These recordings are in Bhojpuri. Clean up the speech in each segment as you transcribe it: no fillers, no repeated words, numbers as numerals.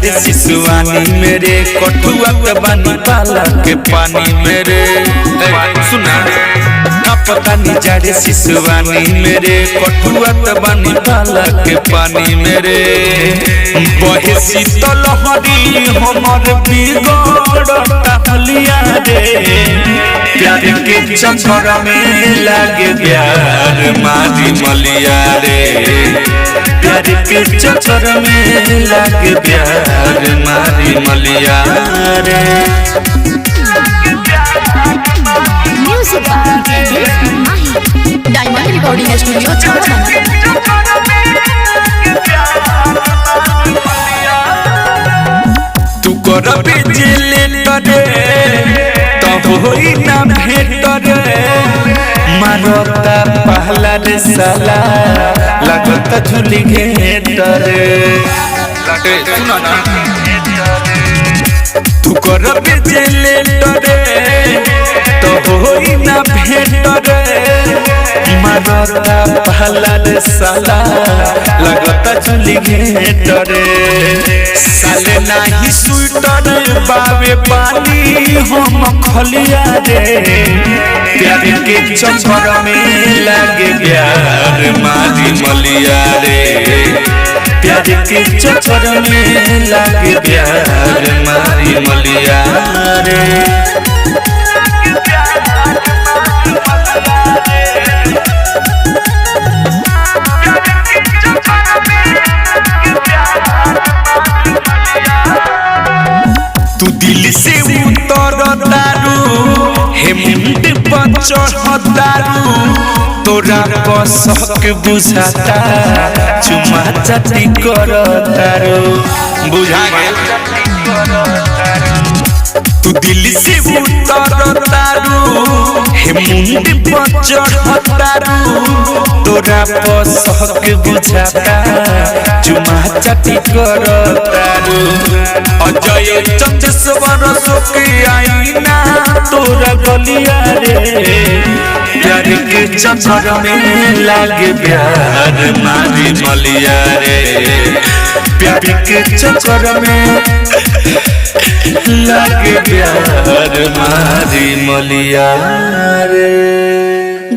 जड़ सिसुआनी मेरे कठुआ के बानी पाला के पानी मेरे सुना पता नहीं जड़ सिसुआनी मेरे कठुआ के बानी पाला के पानी मेरे बहे शीतल लहरी हमर बिगड़ता हलिया रे प्यार के चक्कर में लागे प्यार मारी मलिया रे प्यार के चक्कर में लागे प्यार मारी मलिया रे म्यूजिक डायमंड रिकॉर्डिंग स्टूडियो तू कर बिजली करे तो होई ना भेट रे मारता पहला रे साला लगता झुली घेट रे सुना ना तू कर बिजली करे तो होई ना भेट रे मारता पहला रे साला लगता झुली घेट रे साले नाही स्वेटर बावे पानी हम खलिया रे प्यार के चक्कर में लागे प्यार मारी मलिया रे प्यार के चक्कर में लागे प्यार मारी मलिया रे तू दिल से उतर दारू हेमंत बचड़ दारू तोरा कसक बुझाता चुमा चाटी कर दारू बुझा तू दिल से उतर दारू हेमंत बचड़ दारू तोरा कसक बुझाता चुमा चाटी कर दारू अजय चंद्रेश्वर सोके आईना तोरा गलिया रे प्यार के चक्कर में लागे प्यार मारी मलिया रे प्यार के चक्कर में लागे प्यार मारी मलिया रे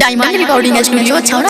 डायमंड रिकॉर्डिंग स्टूडियो